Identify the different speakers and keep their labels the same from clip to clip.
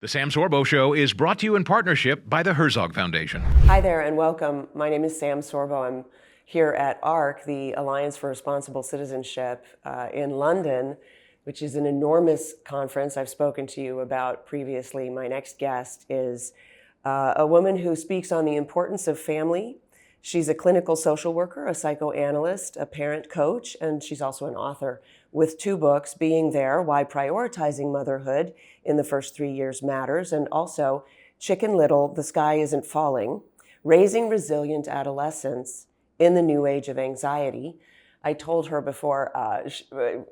Speaker 1: The Sam Sorbo Show is brought to you in partnership by the Herzog Foundation.
Speaker 2: Hi there and welcome. My name is Sam Sorbo. I'm here at ARC, the Alliance for Responsible Citizenship in London, which is an enormous conference I've spoken to you about previously. My next guest is a woman who speaks on the importance of family. She's a clinical social worker, a psychoanalyst, a parent coach, and she's also an author with 2 books, Being There, Why Prioritizing Motherhood in the First 3 Years Matters, and also Chicken Little, The Sky Isn't Falling, Raising Resilient Adolescents in the New Age of Anxiety. I told her before,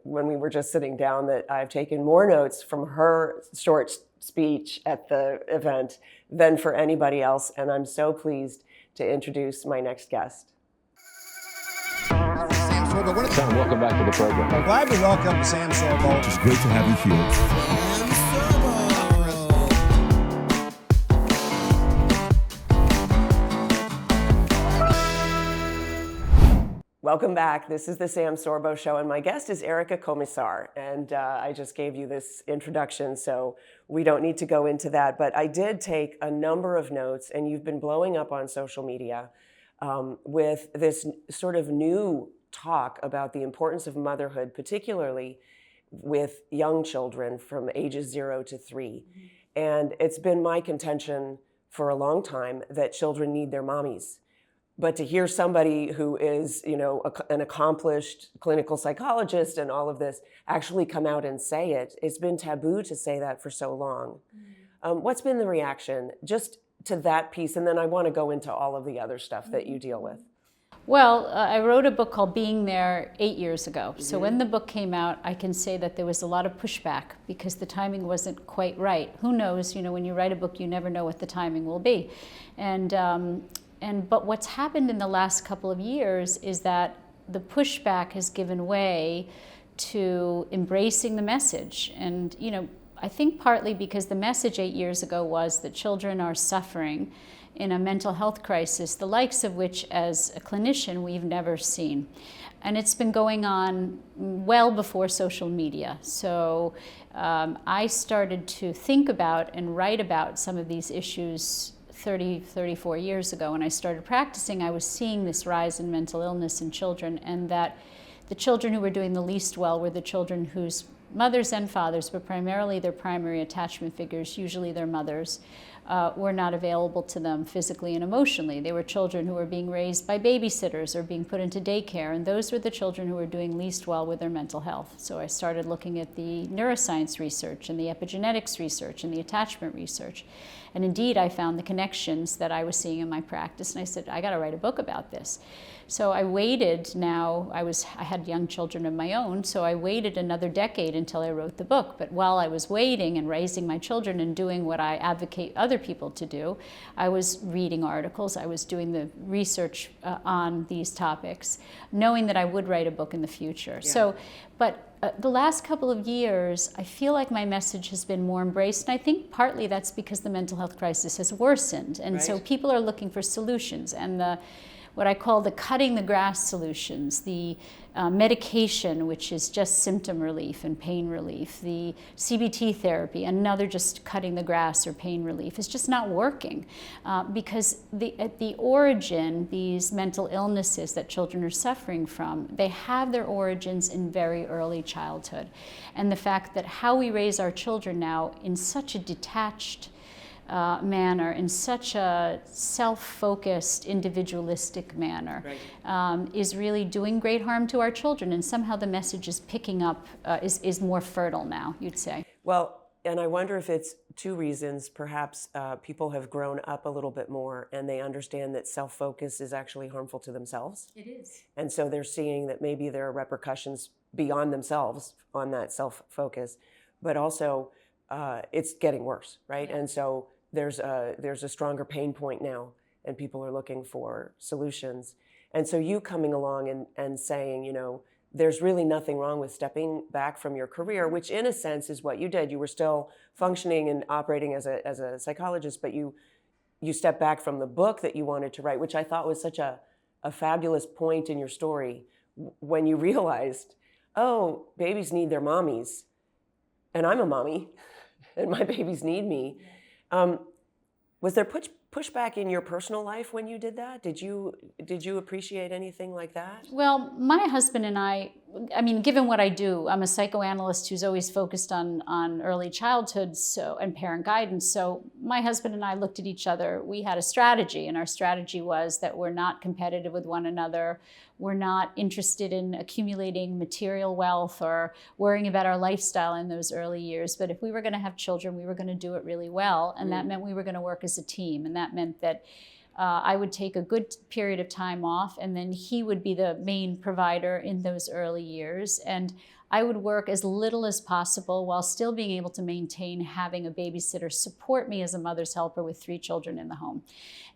Speaker 2: when we were just sitting down, that I've taken more notes from her short speech at the event than for anybody else, and I'm so pleased to introduce my next guest.
Speaker 3: Sam Sorbo,
Speaker 4: Sam, welcome back to the program.
Speaker 3: I'm glad to welcome Sam Sorbo.
Speaker 5: It's great to have you here.
Speaker 2: Welcome back. This is the Sam Sorbo Show, and my guest is Komisar. And I just gave you this introduction, so we don't need to go into that. But I did take a number of notes, and you've been blowing up on social media with this sort of new talk about the importance of motherhood, particularly with young children from ages 0 to 3. Mm-hmm. And it's been my contention for a long time that children need their mommies. But to hear somebody who is, an accomplished clinical psychologist and all of this actually come out and say it, it's been taboo to say that for so long. Mm-hmm. What's been the reaction just to that piece? And then I want to go into all of the other stuff that you deal with.
Speaker 6: Well, I wrote a book called Being There 8 years ago. Mm-hmm. So when the book came out, I can say that there was a lot of pushback because the timing wasn't quite right. Who knows? When you write a book, you never know what the timing will be. But what's happened in the last couple of years is that the pushback has given way to embracing the message. And, I think partly because the message 8 years ago was that children are suffering in a mental health crisis, the likes of which as a clinician we've never seen. And it's been going on well before social media. So I started to think about and write about some of these issues 34 years ago. When I started practicing, I was seeing this rise in mental illness in children, and that the children who were doing the least well were the children whose mothers and fathers, but primarily their primary attachment figures, usually their mothers, were not available to them physically and emotionally. They were children who were being raised by babysitters or being put into daycare, and those were the children who were doing least well with their mental health. So I started looking at the neuroscience research and the epigenetics research and the attachment research. And indeed, I found the connections that I was seeing in my practice, and I said, I got to write a book about this. So I waited I had young children of my own, so I waited another decade until I wrote the book. But while I was waiting and raising my children and doing what I advocate other people to do, I was reading articles, I was doing the research on these topics, knowing that I would write a book in the future. Yeah. The last couple of years, I feel like my message has been more embraced, and I think partly that's because the mental health crisis has worsened, and right. So people are looking for solutions, and what I call the cutting the grass solutions, the medication, which is just symptom relief and pain relief, the CBT therapy, another just cutting the grass or pain relief, is just not working because at the origin, these mental illnesses that children are suffering from, they have their origins in very early childhood. And the fact that how we raise our children now in such a detached manner, in such a self-focused, individualistic manner, right. Is really doing great harm to our children. And somehow the message is picking up, is more fertile now, you'd say.
Speaker 2: Well, and I wonder if it's 2 reasons. Perhaps people have grown up a little bit more and they understand that self-focus is actually harmful to themselves.
Speaker 6: It is.
Speaker 2: And so they're seeing that maybe there are repercussions beyond themselves on that self-focus, but also it's getting worse, right? Yeah. And so there's a stronger pain point now, and people are looking for solutions. And so you coming along and saying, there's really nothing wrong with stepping back from your career, which in a sense is what you did. You were still functioning and operating as a psychologist, but you stepped back from the book that you wanted to write, which I thought was such a fabulous point in your story when you realized, oh, babies need their mommies, and I'm a mommy. and my babies need me. Was there pushback in your personal life when you did that? Did you appreciate anything like that?
Speaker 6: Well, my husband and I mean, given what I do, I'm a psychoanalyst who's always focused on early childhood and parent guidance. So my husband and I looked at each other. We had a strategy, and our strategy was that we're not competitive with one another. We're not interested in accumulating material wealth or worrying about our lifestyle in those early years. But if we were going to have children, we were going to do it really well. And that meant we were going to work as a team. And that meant that I would take a good period of time off, and then he would be the main provider in those early years. And I would work as little as possible while still being able to maintain having a babysitter support me as a mother's helper with 3 children in the home.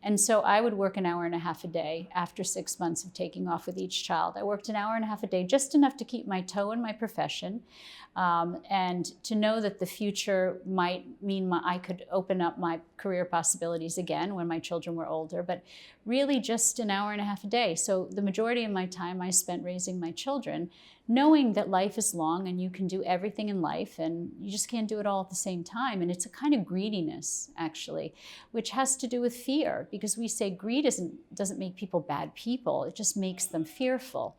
Speaker 6: And so I would work an hour and a half a day after 6 months of taking off with each child. I worked an hour and a half a day, just enough to keep my toe in my profession, and to know that the future might mean I could open up my career possibilities again when my children were older, but really just an hour and a half a day. So the majority of my time I spent raising my children, knowing that life is long and you can do everything in life and you just can't do it all at the same time. And it's a kind of greediness, actually, which has to do with fear, because we say greed doesn't make people bad people. It just makes them fearful.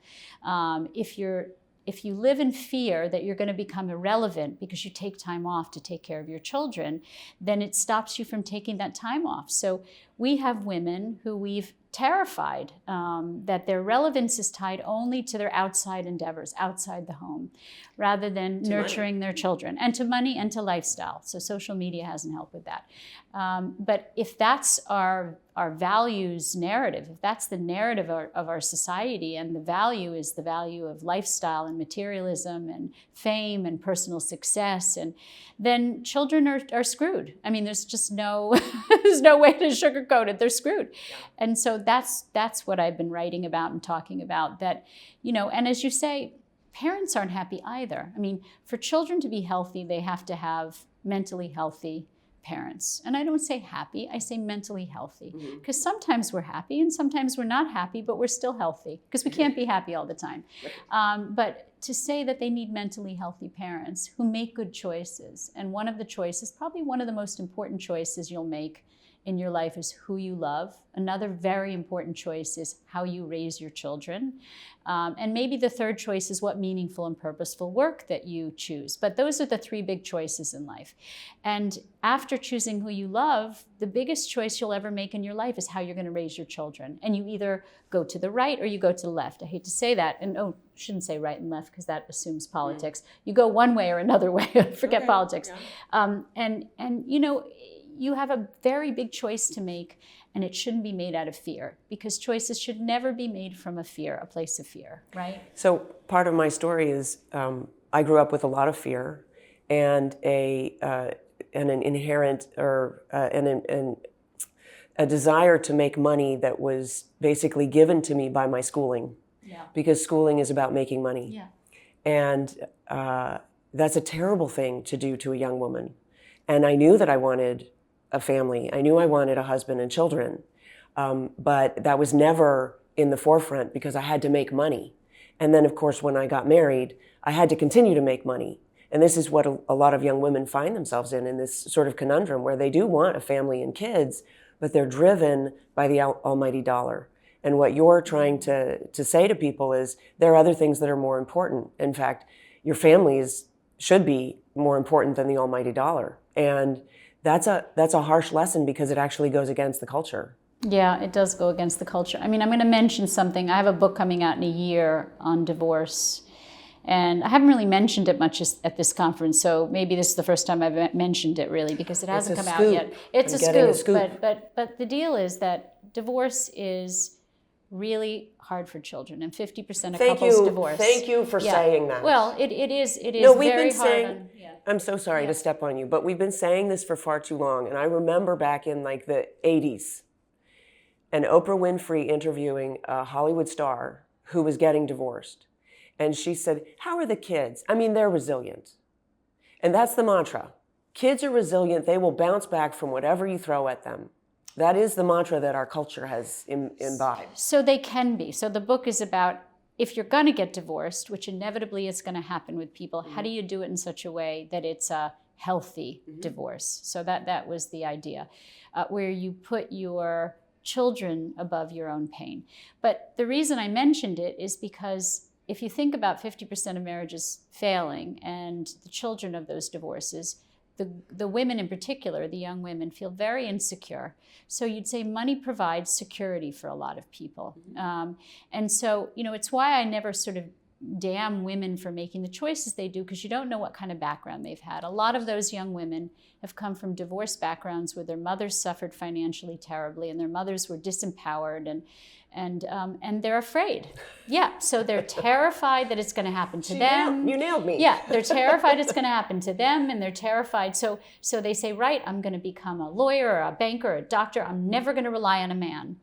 Speaker 6: If you live in fear that you're going to become irrelevant because you take time off to take care of your children, then it stops you from taking that time off. So we have women who we've terrified that their relevance is tied only to their outside endeavors, outside the home, rather than nurturing their children, and to money and to lifestyle. So social media hasn't helped with that. But if that's our values narrative, if that's the narrative of our society, and the value is the value of lifestyle and materialism and fame and personal success, and then children are screwed. I mean, there's just there's no way to sugarcoat it. They're screwed. Yeah. And so that's what I've been writing about and talking about, that, and as you say, parents aren't happy either. I mean, for children to be healthy, they have to have mentally healthy parents. And I don't say happy, I say mentally healthy. Because sometimes we're happy and sometimes we're not happy, but we're still healthy, because we can't be happy all the time. But to say that they need mentally healthy parents who make good choices. And one of the choices, probably one of the most important choices you'll make in your life, is who you love. Another very important choice is how you raise your children. And maybe the third choice is what meaningful and purposeful work that you choose. But those are the 3 big choices in life. And after choosing who you love, the biggest choice you'll ever make in your life is how you're going to raise your children. And you either go to the right or you go to the left. I hate to say that. And shouldn't say right and left, because that assumes politics. You go one way or another way. Forget politics. Yeah. You have a very big choice to make, and it shouldn't be made out of fear, because choices should never be made from a place of fear, right?
Speaker 2: So part of my story is I grew up with a lot of fear and an inherent a desire to make money that was basically given to me by my schooling, because schooling is about making money. Yeah. And that's a terrible thing to do to a young woman. And I knew that I wanted a family. I knew I wanted a husband and children, but that was never in the forefront because I had to make money. And then, of course, when I got married, I had to continue to make money. And this is what a lot of young women find themselves in this sort of conundrum where they do want a family and kids, but they're driven by the almighty dollar. And what you're trying to say to people is there are other things that are more important. In fact, your families should be more important than the almighty dollar. And that's a harsh lesson, because it actually goes against the culture.
Speaker 6: Yeah, it does go against the culture. I mean, I'm going to mention something. I have a book coming out in a year on divorce, and I haven't really mentioned it much at this conference, so maybe this is the first time I've mentioned it, really, because it hasn't come out yet. It's a scoop. But the deal is that divorce is really hard for children, and 50% of couples divorce.
Speaker 2: Thank you for saying that.
Speaker 6: Well, it is
Speaker 2: no, we've
Speaker 6: very
Speaker 2: been
Speaker 6: hard.
Speaker 2: Saying, I'm so sorry to step on you, but we've been saying this for far too long. And I remember back in like the 80s, and Oprah Winfrey interviewing a Hollywood star who was getting divorced. And she said, how are the kids? I mean, they're resilient. And that's the mantra. Kids are resilient. They will bounce back from whatever you throw at them. That is the mantra that our culture has imbibed.
Speaker 6: So they can be. So the book is about, if you're going to get divorced, which inevitably is going to happen with people, how do you do it in such a way that it's a healthy divorce. So that was the idea, where you put your children above your own pain. But the reason I mentioned it is because if you think about 50% of marriages failing and the children of those divorces, the women in particular, the young women, feel very insecure. So you'd say money provides security for a lot of people. And so, it's why I never sort of damn women for making the choices they do, because you don't know what kind of background they've had. A lot of those young women have come from divorce backgrounds where their mothers suffered financially terribly and their mothers were disempowered and they're afraid. Yeah, so they're terrified that it's going to happen to them.
Speaker 2: You nailed me.
Speaker 6: Yeah, they're terrified it's going to happen to them, and they're terrified. So they say, right, I'm going to become a lawyer or a banker or a doctor. I'm never going to rely on a man.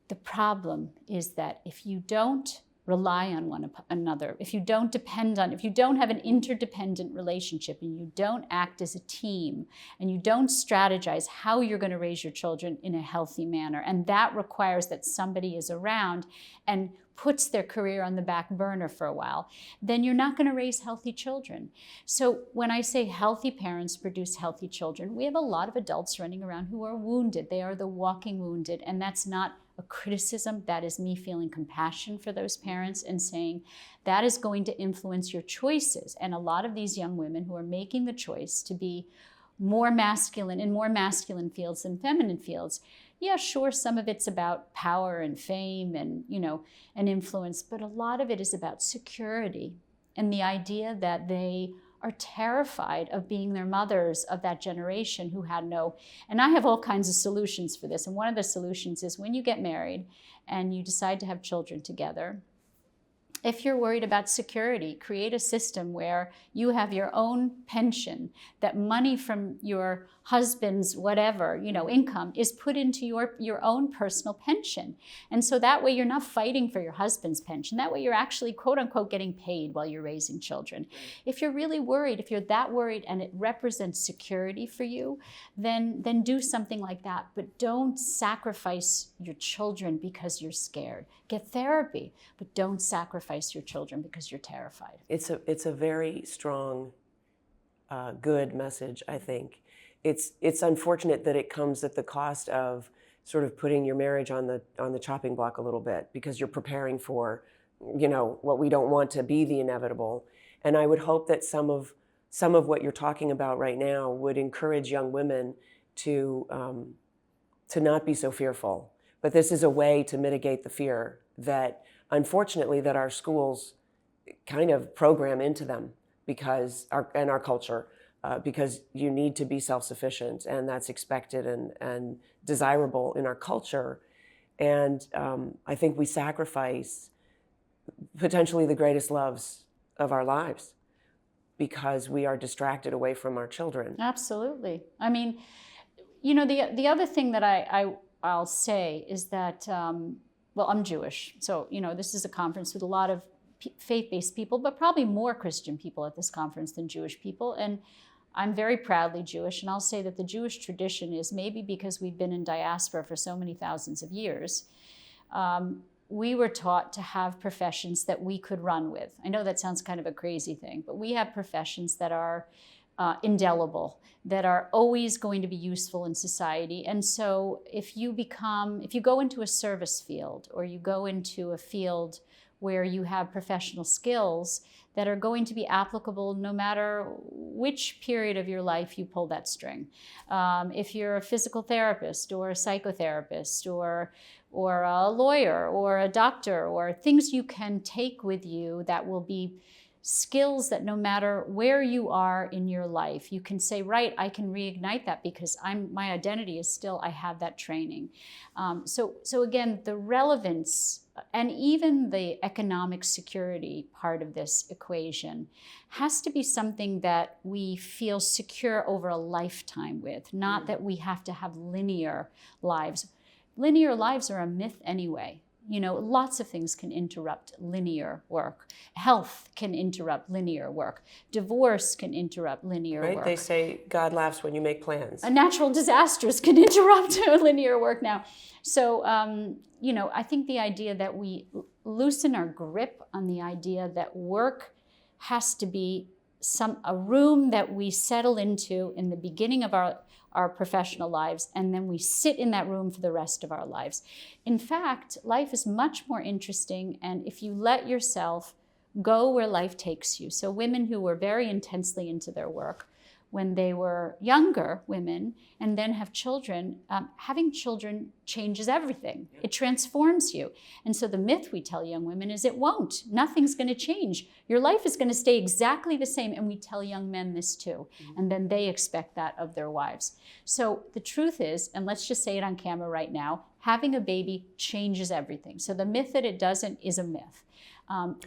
Speaker 6: The problem is that if you don't rely on one another, if you don't have an interdependent relationship and you don't act as a team and you don't strategize how you're going to raise your children in a healthy manner, and that requires that somebody is around and puts their career on the back burner for a while, then you're not going to raise healthy children. So when I say healthy parents produce healthy children, we have a lot of adults running around who are wounded. They are the walking wounded, and that's not a criticism. That is me feeling compassion for those parents and saying that is going to influence your choices. And a lot of these young women who are making the choice to be more masculine in more masculine fields than feminine fields, yeah, sure, some of it's about power and fame and, and influence, but a lot of it is about security and the idea that they are terrified of being their mothers of that generation who had no, and I have all kinds of solutions for this. And one of the solutions is when you get married and you decide to have children together, if you're worried about security, create a system where you have your own pension, that money from your husband's whatever, income is put into your own personal pension. And so that way you're not fighting for your husband's pension. That way you're actually, quote unquote, getting paid while you're raising children. If you're really worried, if you're that worried and it represents security for you, then do something like that. But don't sacrifice your children because you're scared. Get therapy, but don't sacrifice your children because you're terrified.
Speaker 2: It's a very strong, good message, I think. It's unfortunate that it comes at the cost of sort of putting your marriage on the chopping block a little bit, because you're preparing for, what we don't want to be the inevitable. And I would hope that some of what you're talking about right now would encourage young women to not be so fearful. But this is a way to mitigate the fear that, unfortunately, that our schools kind of program into them because our culture. Because you need to be self-sufficient, and that's expected and desirable in our culture. And I think we sacrifice potentially the greatest loves of our lives because we are distracted away from our children.
Speaker 6: Absolutely. I mean, the other thing that I'll say is that, I'm Jewish. So, this is a conference with a lot of faith-based people, but probably more Christian people at this conference than Jewish people. And I'm very proudly Jewish, and I'll say that the Jewish tradition is, maybe because we've been in diaspora for so many thousands of years, we were taught to have professions that we could run with. I know that sounds kind of a crazy thing, but we have professions that are indelible, that are always going to be useful in society. And so if you go into a service field, or you go into a field where you have professional skills that are going to be applicable no matter which period of your life you pull that string. If you're a physical therapist or a psychotherapist or a lawyer or a doctor, or things you can take with you that will be skills that no matter where you are in your life, you can say, right, I can reignite that because my identity is still, I have that training. So again, the relevance and even the economic security part of this equation has to be something that we feel secure over a lifetime with, not that we have to have linear lives. Linear lives are a myth anyway. Lots of things can interrupt linear work. Health can interrupt linear work. Divorce can interrupt linear work.
Speaker 2: Right? They say God laughs when you make plans.
Speaker 6: Natural disasters can interrupt linear work now. So, I think the idea that we loosen our grip on the idea that work has to be a room that we settle into in the beginning of our professional lives, and then we sit in that room for the rest of our lives. In fact, life is much more interesting, and if you let yourself go where life takes you. So women who were very intensely into their work when they were younger women and then have children, having children changes everything. It transforms you. And so the myth we tell young women is it won't. Nothing's going to change. Your life is going to stay exactly the same. And we tell young men this too. And then they expect that of their wives. So the truth is, and let's just say it on camera right now, having a baby changes everything. So the myth that it doesn't is a myth.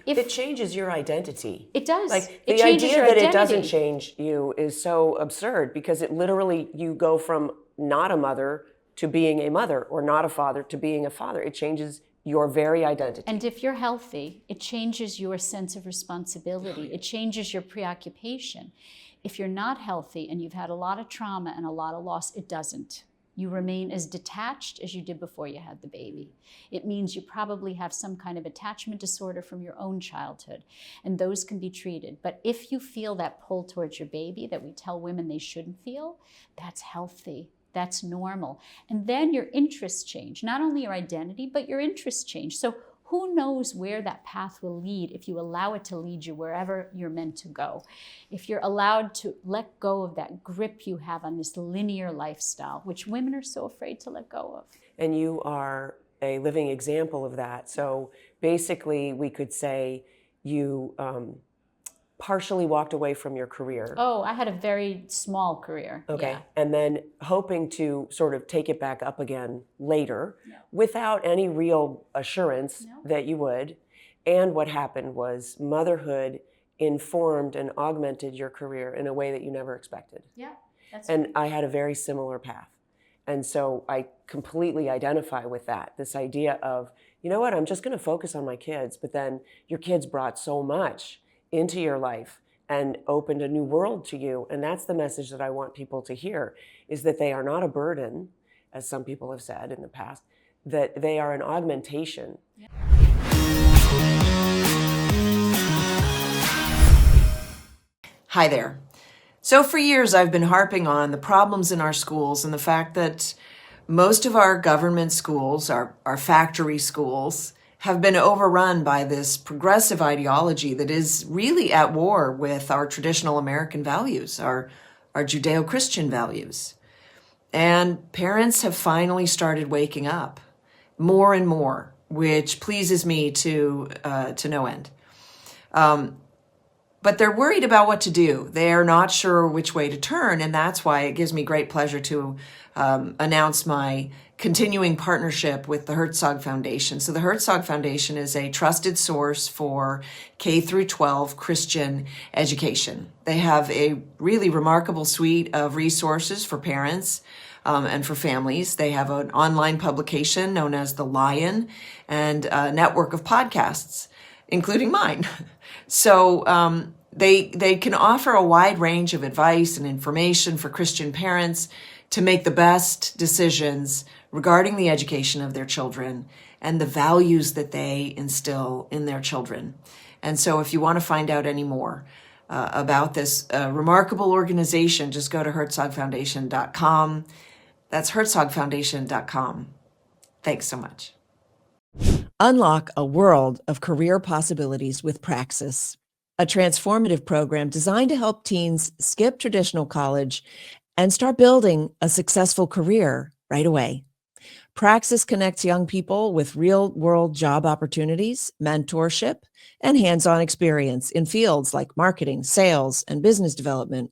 Speaker 2: If it changes your identity.
Speaker 6: It does.
Speaker 2: Like
Speaker 6: it
Speaker 2: the
Speaker 6: changes
Speaker 2: idea
Speaker 6: your
Speaker 2: that
Speaker 6: identity.
Speaker 2: it doesn't change you is so absurd because it literally, you go from not a mother to being a mother, or not a father to being a father. It changes your very identity.
Speaker 6: And if you're healthy, it changes your sense of responsibility. It changes your preoccupation. If you're not healthy and you've had a lot of trauma and a lot of loss, it doesn't. You remain as detached as you did before you had the baby. It means you probably have some kind of attachment disorder from your own childhood, and those can be treated. But if you feel that pull towards your baby that we tell women they shouldn't feel, that's healthy. That's normal. And then your interests change. Not only your identity, but your interests change. So who knows where that path will lead if you allow it to lead you wherever you're meant to go. If you're allowed to let go of that grip you have on this linear lifestyle, which women are so afraid to let go of.
Speaker 2: And you are a living example of that. So basically, we could say you partially walked away from your career.
Speaker 6: Oh, I had a very small career.
Speaker 2: Okay.
Speaker 6: Yeah.
Speaker 2: And then hoping to sort of take it back up again later without any real assurance that you would. And what happened was motherhood informed and augmented your career in a way that you never expected.
Speaker 6: Yeah. That's
Speaker 2: And I had a very similar path. And so I completely identify with that. This idea of, you know what, I'm just going to focus on my kids. But then your kids brought so much into your life and opened a new world to you. And that's the message that I want people to hear, is that they are not a burden, as some people have said in the past, that they are an augmentation. Yeah.
Speaker 4: Hi there. So for years, I've been harping on the problems in our schools and the fact that most of our government schools, our factory schools, have been overrun by this progressive ideology that is really at war with our traditional American values, our Judeo-Christian values. And parents have finally started waking up more and more, which pleases me to no end. But they're worried about what to do. They are not sure which way to turn, and that's why it gives me great pleasure to announce my continuing partnership with the Herzog Foundation. So the Herzog Foundation is a trusted source for K through 12 Christian education. They have a really remarkable suite of resources for parents and for families. They have an online publication known as The Lion and a network of podcasts, including mine. So they can offer a wide range of advice and information for Christian parents to make the best decisions regarding the education of their children and the values that they instill in their children. And so if you want to find out any more about this remarkable organization, just go to herzogfoundation.com. That's herzogfoundation.com. Thanks so much.
Speaker 5: Unlock a world of career possibilities with Praxis, a transformative program designed to help teens skip traditional college and start building a successful career right away. Praxis connects young people with real-world job opportunities, mentorship, and hands-on experience in fields like marketing, sales, and business development.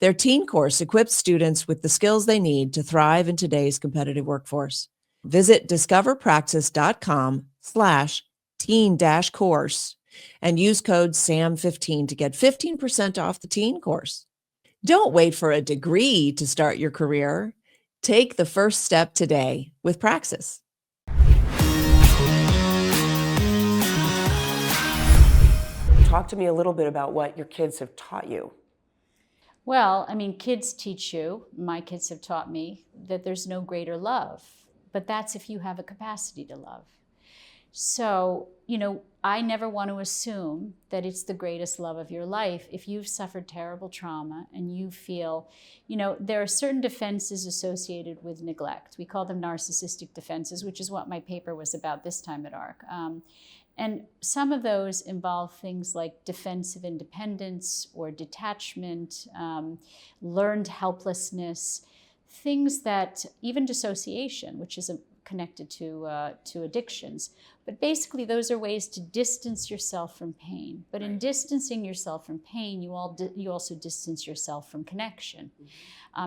Speaker 5: Their teen course equips students with the skills they need to thrive in today's competitive workforce. Visit discoverpraxis.com/teen-course and use code SAM15 to get 15% off the teen course. Don't wait for a degree to start your career. Take the first step today with Praxis.
Speaker 2: Talk to me a little bit about what your kids have taught you.
Speaker 6: Well, I mean, kids teach you, my kids have taught me, that there's no greater love. But that's if you have a capacity to love. So, I never want to assume that it's the greatest love of your life. If you've suffered terrible trauma and you feel, there are certain defenses associated with neglect. We call them narcissistic defenses, which is what my paper was about this time at ARC. And some of those involve things like defensive independence or detachment, learned helplessness, things that, even dissociation, which is connected to addictions. But basically, those are ways to distance yourself from pain. But in distancing yourself from pain, you also distance yourself from connection.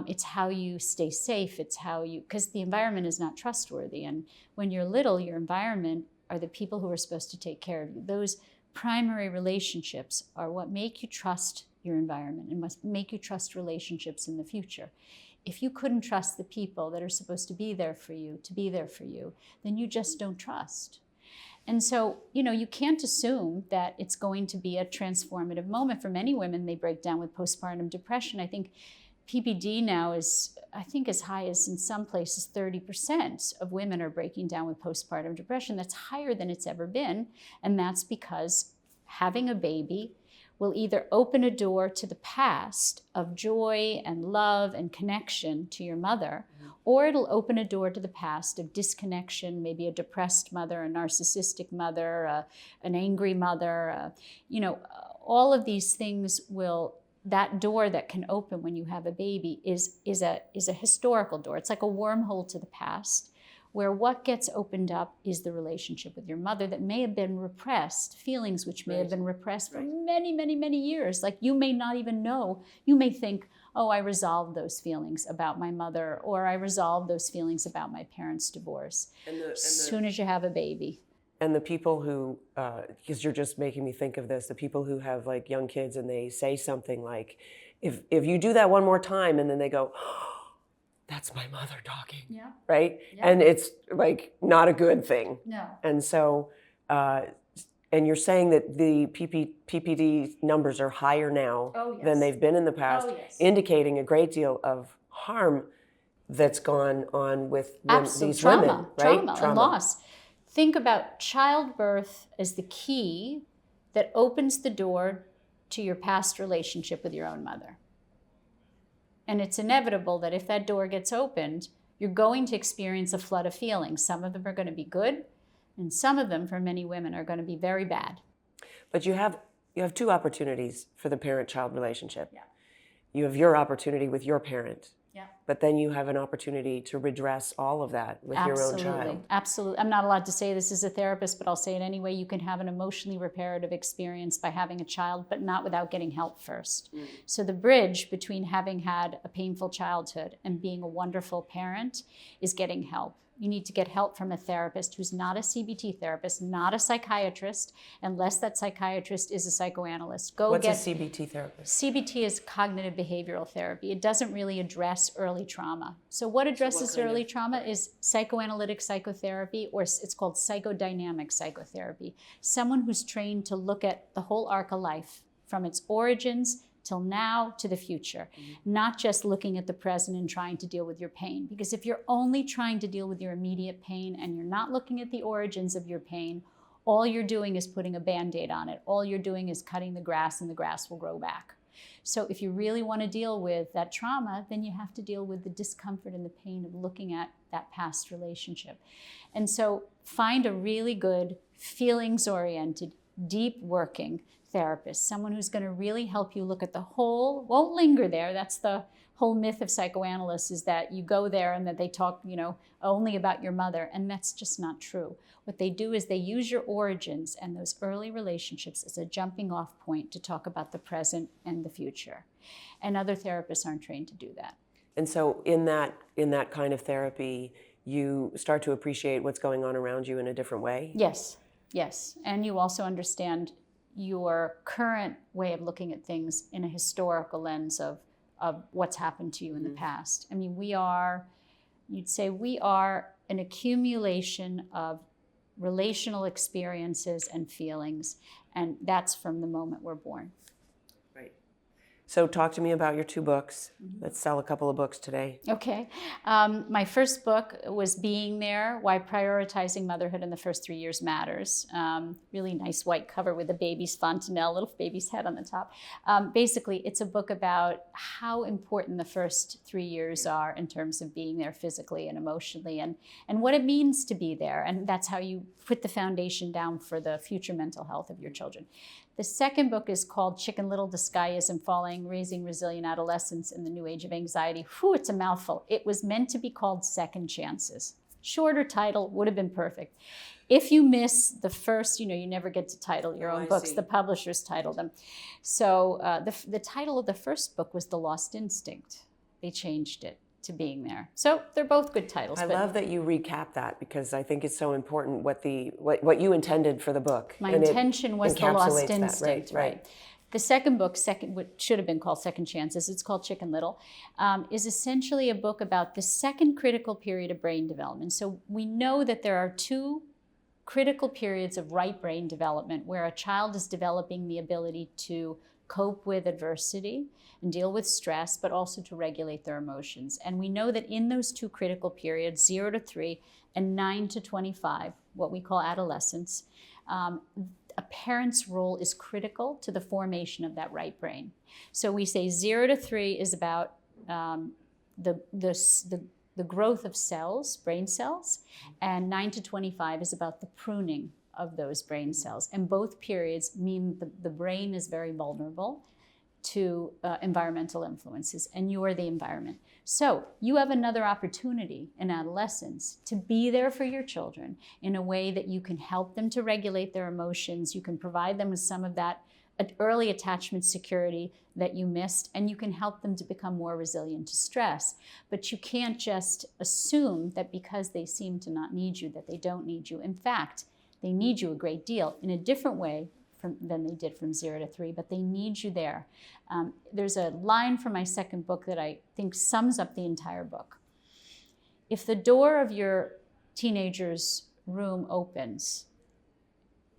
Speaker 6: It's how you stay safe. It's how because the environment is not trustworthy. And when you're little, your environment are the people who are supposed to take care of you. Those primary relationships are what make you trust your environment and must make you trust relationships in the future. If you couldn't trust the people that are supposed to be there for you, then you just don't trust. And so, you can't assume that it's going to be a transformative moment. For many women, they break down with postpartum depression. I think PPD now is, as high as in some places 30% of women are breaking down with postpartum depression. That's higher than it's ever been. And that's because having a baby will either open a door to the past of joy and love and connection to your mother, or it'll open a door to the past of disconnection, maybe a depressed mother, a narcissistic mother, an angry mother. All of these things that door that can open when you have a baby is a historical door. It's like a wormhole to the past, where what gets opened up is the relationship with your mother that may have been repressed, feelings which may have been repressed for many, many, many years. Like you may not even know. You may think, oh, I resolved those feelings about my mother, or I resolved those feelings about my parents' divorce. As soon as you have a baby.
Speaker 2: And the people who, because you're just making me think of this, the people who have like young kids and they say something like, if you do that one more time, and then they go, that's my mother talking, right? Yeah. And it's like not a good thing.
Speaker 6: No.
Speaker 2: And so, and you're saying that the PPD numbers are higher now than they've been in the past, indicating a great deal of harm that's gone on with these women, right?
Speaker 6: Trauma and loss. Think about childbirth as the key that opens the door to your past relationship with your own mother. And it's inevitable that if that door gets opened, you're going to experience a flood of feelings. Some of them are going to be good, and some of them, for many women, are going to be very bad.
Speaker 2: But you have two opportunities for the parent-child relationship.
Speaker 6: Yeah.
Speaker 2: You have your opportunity with your parent.
Speaker 6: Yeah.
Speaker 2: But then you have an opportunity to redress all of that with your own child.
Speaker 6: Absolutely. I'm not allowed to say this as a therapist, but I'll say it anyway. You can have an emotionally reparative experience by having a child, but not without getting help first. So the bridge between having had a painful childhood and being a wonderful parent is getting help. You need to get help from a therapist who's not a CBT therapist, not a psychiatrist, unless that psychiatrist is a psychoanalyst.
Speaker 2: What's a CBT therapist?
Speaker 6: CBT is cognitive behavioral therapy. It doesn't really address early trauma. So what addresses early trauma is psychoanalytic psychotherapy, or it's called psychodynamic psychotherapy. Someone who's trained to look at the whole arc of life, from its origins till now to the future, not just looking at the present and trying to deal with your pain. Because if you're only trying to deal with your immediate pain and you're not looking at the origins of your pain, all you're doing is putting a Band-Aid on it. All you're doing is cutting the grass, and the grass will grow back. So if you really want to deal with that trauma, then you have to deal with the discomfort and the pain of looking at that past relationship. And so find a really good, feelings-oriented, deep working therapist, someone who's going to really help you look at the whole, won't linger there. That's the whole myth of psychoanalysts, is that you go there and that they talk, only about your mother, and that's just not true. What they do is they use your origins and those early relationships as a jumping off point to talk about the present and the future. And other therapists aren't trained to do that.
Speaker 2: And so in that kind of therapy, you start to appreciate what's going on around you in a different way?
Speaker 6: Yes. And you also understand your current way of looking at things in a historical lens of what's happened to you in the past. I mean, you'd say we are an accumulation of relational experiences and feelings, and that's from the moment we're born.
Speaker 2: Right. So talk to me about your 2 books. Let's sell a couple of books today.
Speaker 6: Okay. My first book was Being There, Why Prioritizing Motherhood in the First 3 Years Matters. Really nice white cover with a baby's fontanelle, little baby's head on the top. Basically, it's a book about how important the first 3 years are in terms of being there physically and emotionally, and what it means to be there. And that's how you put the foundation down for the future mental health of your children. The second book is called Chicken Little, The Sky Isn't Falling, Raising Resilient Adolescents in the New Age of Anxiety. Whew, it's a mouthful. It was meant to be called Second Chances. Shorter title, would have been perfect. If you miss the first, you never get to title your own books. The publishers title them. So the title of the first book was The Lost Instinct. They changed it to Being There. So they're both good titles.
Speaker 2: I love that you recap that, because I think it's so important what you intended for the book.
Speaker 6: My intention was The Lost Instinct,
Speaker 2: right.
Speaker 6: The second book, what should have been called Second Chances, it's called Chicken Little, is essentially a book about the second critical period of brain development. So we know that there are 2 critical periods of right brain development where a child is developing the ability to cope with adversity and deal with stress, but also to regulate their emotions. And we know that in those 2 critical periods, 0 to 3 and 9 to 25, what we call adolescence, a parent's role is critical to the formation of that right brain. So we say 0 to 3 is about the growth of cells, brain cells, and 9 to 25 is about the pruning of those brain cells. And both periods mean the brain is very vulnerable to environmental influences, and you are the environment. So you have another opportunity in adolescence to be there for your children in a way that you can help them to regulate their emotions. You can provide them with some of that early attachment security that you missed, and you can help them to become more resilient to stress. But you can't just assume that because they seem to not need you, that they don't need you. In fact, they need you a great deal in a different way than they did from 0 to 3, but they need you there. There's a line from my second book that I think sums up the entire book. If the door of your teenager's room opens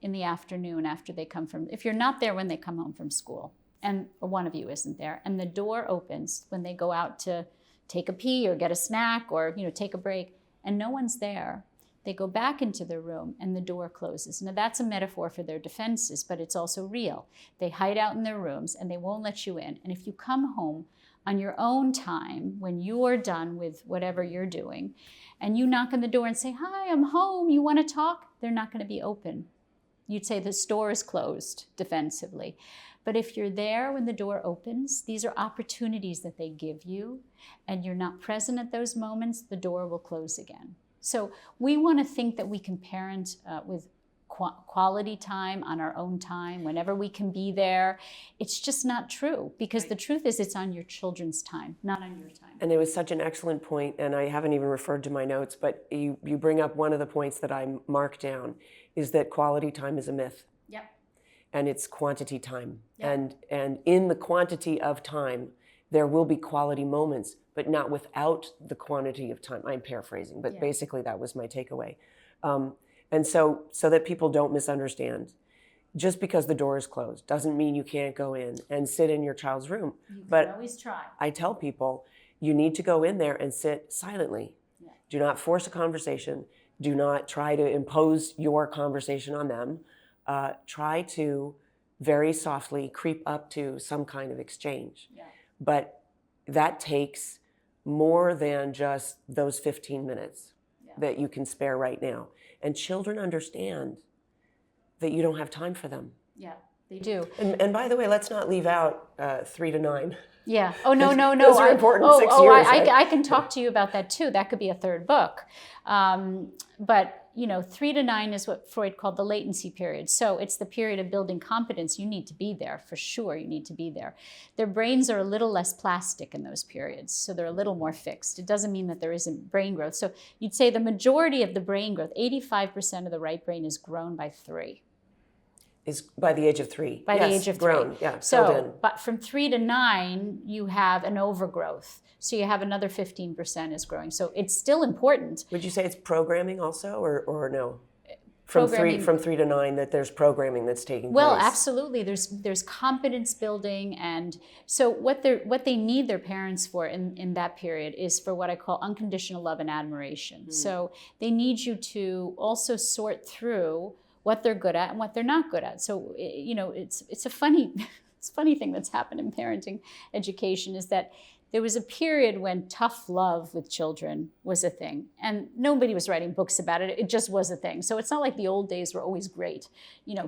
Speaker 6: in the afternoon after they come from, if you're not there when they come home from school, and one of you isn't there, and the door opens when they go out to take a pee or get a snack or take a break, and no one's there, they go back into their room and the door closes. Now that's a metaphor for their defenses, but it's also real. They hide out in their rooms and they won't let you in. And if you come home on your own time, when you're done with whatever you're doing, and you knock on the door and say, "Hi, I'm home, you want to talk?" They're not going to be open. You'd say the door is closed defensively. But if you're there when the door opens, these are opportunities that they give you, and you're not present at those moments, the door will close again. So we want to think that we can parent with quality time on our own time, whenever we can be there. It's just not true, because the truth is it's on your children's time, not on your time.
Speaker 2: And it was such an excellent point, and I haven't even referred to my notes, but you bring up one of the points that I marked down, is that quality time is a myth.
Speaker 6: Yep.
Speaker 2: And it's quantity time.
Speaker 6: Yep.
Speaker 2: And in the quantity of time, there will be quality moments, but not without the quantity of time. I'm paraphrasing, but basically that was my takeaway. And so that people don't misunderstand, just because the door is closed doesn't mean you can't go in and sit in your child's room.
Speaker 6: You
Speaker 2: but
Speaker 6: can always try.
Speaker 2: I tell people, you need to go in there and sit silently. Yeah. Do not force a conversation. Do not try to impose your conversation on them. Try to very softly creep up to some kind of exchange. Yeah. But that takes more than just those 15 minutes that you can spare right now. And children understand that you don't have time for them. Yeah,
Speaker 6: they do.
Speaker 2: And by the way, let's not leave out 3 to 9.
Speaker 6: Yeah. Oh, no.
Speaker 2: Those are important 6 years.
Speaker 6: I can talk to you about that too. That could be a third book. But 3 to 9 is what Freud called the latency period. So it's the period of building competence. You need to be there, for sure. You need to be there. Their brains are a little less plastic in those periods, so they're a little more fixed. It doesn't mean that there isn't brain growth. So you'd say the majority of the brain growth, 85% of the right brain, is grown by 3.
Speaker 2: Is by the age of 3.
Speaker 6: By the age of 3.
Speaker 2: Grown, yeah.
Speaker 6: So, but from 3 to 9, you have an overgrowth. So you have another 15% is growing. So it's still important.
Speaker 2: Would you say it's programming also, or no?
Speaker 6: programming.
Speaker 2: From 3 to 9, that there's programming that's taking
Speaker 6: Well,
Speaker 2: place.
Speaker 6: absolutely. There's competence building, and so what they need their parents for in that period is for what I call unconditional love and admiration. So they need you to also sort through what they're good at and what they're not good at. So it's a funny thing that's happened in parenting education is that there was a period when tough love with children was a thing, and nobody was writing books about it. It just was a thing. So it's not like the old days were always great.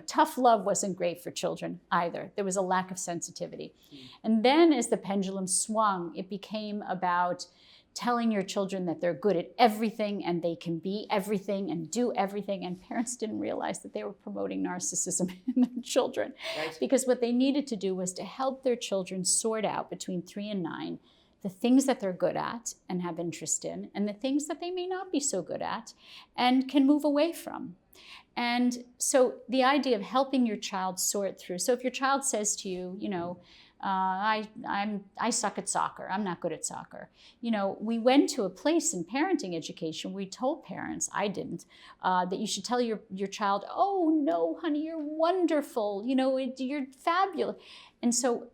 Speaker 6: Tough love wasn't great for children either. There was a lack of sensitivity. And then as the pendulum swung, it became about telling your children that they're good at everything and they can be everything and do everything. And parents didn't realize that they were promoting narcissism in their children. Right. Because what they needed to do was to help their children sort out between 3 and 9 the things that they're good at and have interest in, and the things that they may not be so good at and can move away from. And so the idea of helping your child sort through, so if your child says to you, I suck at soccer, I'm not good at soccer. We went to a place in parenting education, we told parents, I didn't, that you should tell your child, oh no, honey, you're wonderful, you're fabulous. And so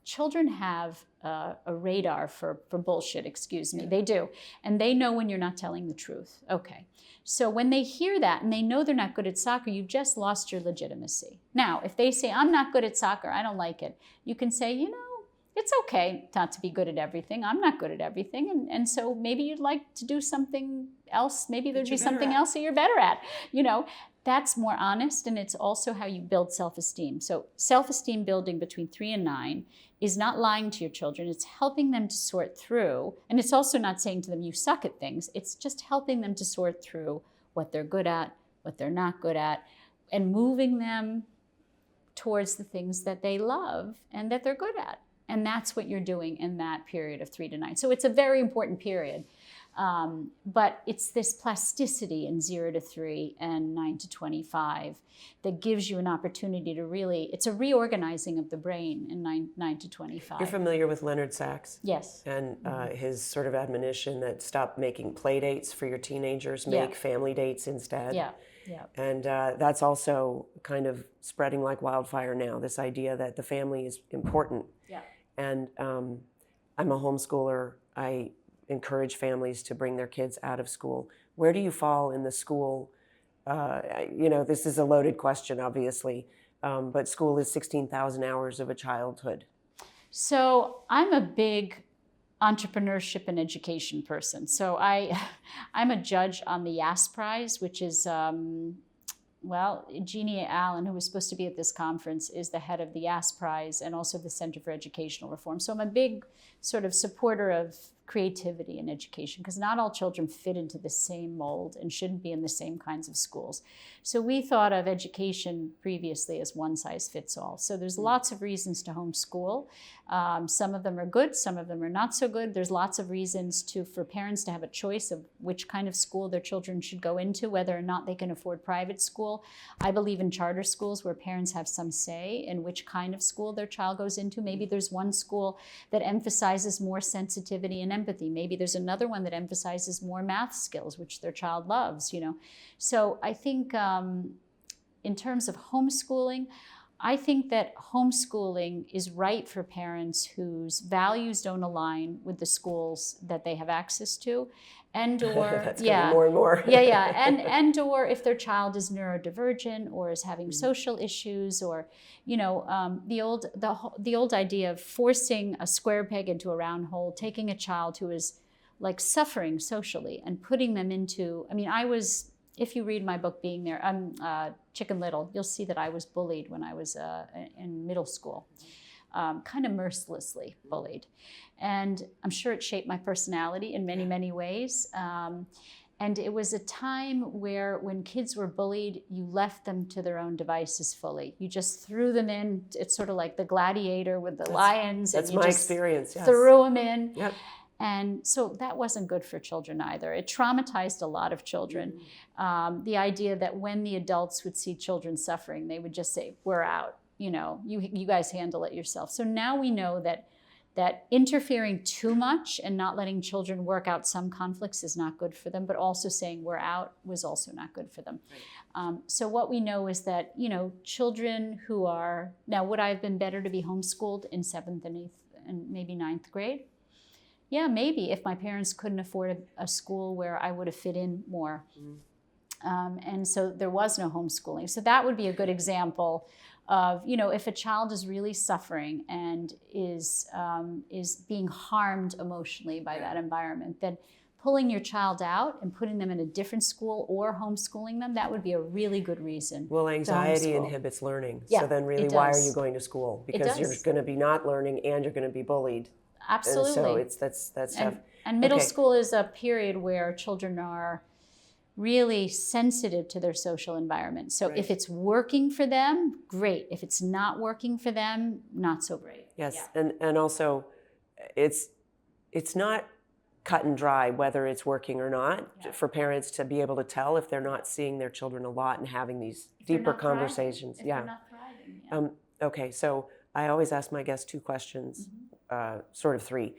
Speaker 6: children have a radar for bullshit, excuse me. They do. And they know when you're not telling the truth. Okay. So when they hear that and they know they're not good at soccer, you've just lost your legitimacy. Now, if they say, I'm not good at soccer, I don't like it, you can say, it's okay not to be good at everything. I'm not good at everything. And so maybe you'd like to do something else. Maybe there'd be something else that you're better at. That's more honest, and it's also how you build self-esteem. So self-esteem building between 3 and 9 is not lying to your children. It's helping them to sort through, and it's also not saying to them, you suck at things. It's just helping them to sort through what they're good at, what they're not good at, and moving them towards the things that they love and that they're good at. And that's what you're doing in that period of 3 to 9. So it's a very important period. But it's this plasticity in 0 to 3 and 9 to 25 that gives you an opportunity to really, it's a reorganizing of the brain in 9 to 25.
Speaker 2: You're familiar with Leonard Sachs?
Speaker 6: Yes.
Speaker 2: And his sort of admonition that stop making play dates for your teenagers, make family dates instead. Yeah. Yeah. And that's also kind of spreading like wildfire now, this idea that the family is important. Yeah. And I'm a homeschooler. I encourage families to bring their kids out of school. Where do you fall in the school? This is a loaded question, obviously, but school is 16,000 hours of a childhood. So I'm a big entrepreneurship and education person. So I'm a judge on the YAS Prize, which is, Jeannie Allen, who was supposed to be at this conference, is the head of the YAS Prize and also the Center for Educational Reform. So I'm a big sort of supporter of creativity in education, because not all children fit into the same mold and shouldn't be in the same kinds of schools. So we thought of education previously as one size fits all. So there's lots of reasons to homeschool. Some of them are good, some of them are not so good. There's lots of reasons for parents to have a choice of which kind of school their children should go into, whether or not they can afford private school. I believe in charter schools where parents have some say in which kind of school their child goes into. Maybe there's one school that emphasizes more sensitivity and empathy. Maybe there's another one that emphasizes more math skills, which their child loves, So I think in terms of homeschooling, I think that homeschooling is right for parents whose values don't align with the schools that they have access to, and or that's getting more and more.
Speaker 6: and or if their child is neurodivergent or is having social issues, or the old idea of forcing a square peg into a round hole, taking a child who is like suffering socially and putting them into. If you read my book, Being There, Chicken Little, you'll see that I was bullied when I was in middle school, kind of mercilessly bullied. And I'm sure it shaped my personality in many, many ways. And it was a time where when kids were bullied, you left them to their own devices fully. You just threw them in. It's sort of like the gladiator with the lions.
Speaker 2: That's
Speaker 6: and you
Speaker 2: my
Speaker 6: just
Speaker 2: experience, yes.
Speaker 6: Threw them in.
Speaker 2: Yep.
Speaker 6: And so that wasn't good for children either. It traumatized a lot of children. The idea that when the adults would see children suffering, they would just say, we're out, you guys handle it yourself. So now we know that that interfering too much and not letting children work out some conflicts is not good for them, but also saying we're out was also not good for them. So what we know is that, children who are, now would I have been better to be homeschooled in 7th and 8th and maybe 9th grade? Yeah, maybe, if my parents couldn't afford a school where I would have fit in more. And so there was no homeschooling. So that would be a good example of, if a child is really suffering and is being harmed emotionally by that environment, then pulling your child out and putting them in a different school or homeschooling them, that would be a really good reason.
Speaker 2: Well, anxiety
Speaker 6: to homeschool.
Speaker 2: inhibits learning.
Speaker 6: Yeah,
Speaker 2: so then really,
Speaker 6: it
Speaker 2: why are
Speaker 6: does.
Speaker 2: you going to school?
Speaker 6: It
Speaker 2: Because
Speaker 6: does.
Speaker 2: you're going to be not learning and you're going to be bullied.
Speaker 6: Absolutely.
Speaker 2: And so that's tough.
Speaker 6: And middle
Speaker 2: Okay.
Speaker 6: school is a period where children are really sensitive to their social environment. So if it's working for them, great. If it's not working for them, not so great.
Speaker 2: Yes, and also, it's not cut and dry whether it's working or not for parents to be able to tell if they're not seeing their children a lot and having these deeper conversations.
Speaker 6: If they're not thriving,
Speaker 2: Okay, so I always ask my guests 2 questions, sort of 3.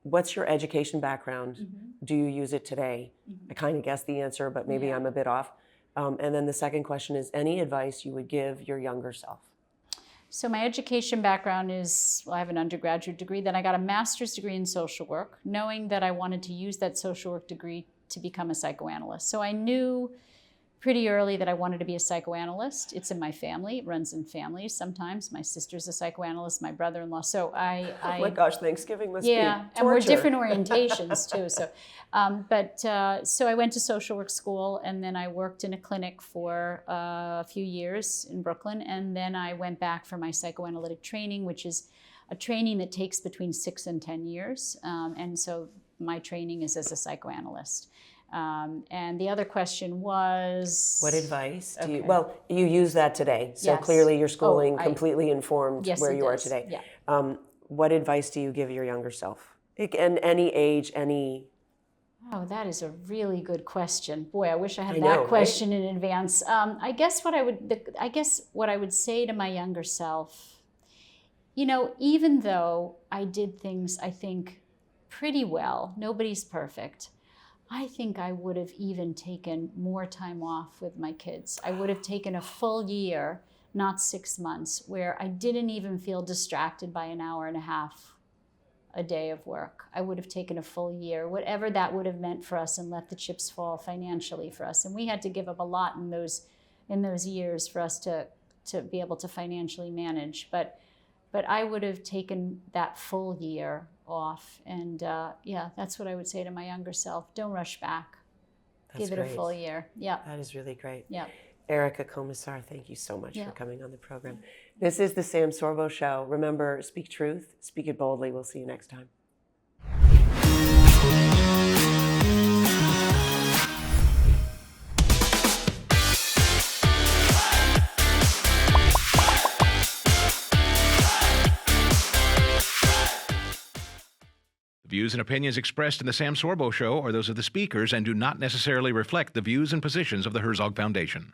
Speaker 2: What's your education background? Do you use it today? I kind of guessed the answer, but maybe I'm a bit off. And then the second question is, any advice you would give your younger self?
Speaker 6: So my education background is, I have an undergraduate degree, then I got a master's degree in social work, knowing that I wanted to use that social work degree to become a psychoanalyst. So I knew pretty early that I wanted to be a psychoanalyst. It's in my family. It runs in families sometimes. My sister's a psychoanalyst, my brother-in-law. So
Speaker 2: Oh my gosh, Thanksgiving must be
Speaker 6: and we're different orientations too. So, so I went to social work school, and then I worked in a clinic for a few years in Brooklyn, and then I went back for my psychoanalytic training, which is a training that takes between 6 and 10 years. And so my training is as a psychoanalyst. And the other question was...
Speaker 2: What advice do you... Well, you use that today, so
Speaker 6: Yes.
Speaker 2: clearly your schooling completely informed
Speaker 6: Yes,
Speaker 2: where
Speaker 6: it
Speaker 2: you are
Speaker 6: does.
Speaker 2: today.
Speaker 6: Yeah.
Speaker 2: What advice do you give your younger self? And any age, any...
Speaker 6: Oh, that is a really good question. Boy, I wish I had
Speaker 2: I
Speaker 6: that
Speaker 2: know, right?
Speaker 6: question in advance. I guess what I would say to my younger self, even though I did things, I think, pretty well, nobody's perfect, I think I would have even taken more time off with my kids. I would have taken a full year, not 6 months, where I didn't even feel distracted by an hour and a half a day of work. I would have taken a full year, whatever that would have meant for us, and let the chips fall financially for us. And we had to give up a lot in those years for us to be able to financially manage. But I would have taken that full year off. And that's what I would say to my younger self. Don't rush back.
Speaker 2: That's
Speaker 6: Give it
Speaker 2: great.
Speaker 6: a full year. Yeah.
Speaker 2: That is really great.
Speaker 6: Yeah.
Speaker 2: Erica Komisar, thank you so much for coming on the program. This is the Sam Sorbo Show. Remember, speak truth, speak it boldly. We'll see you next time.
Speaker 1: The views and opinions expressed in the Sam Sorbo Show are those of the speakers and do not necessarily reflect the views and positions of the Herzog Foundation.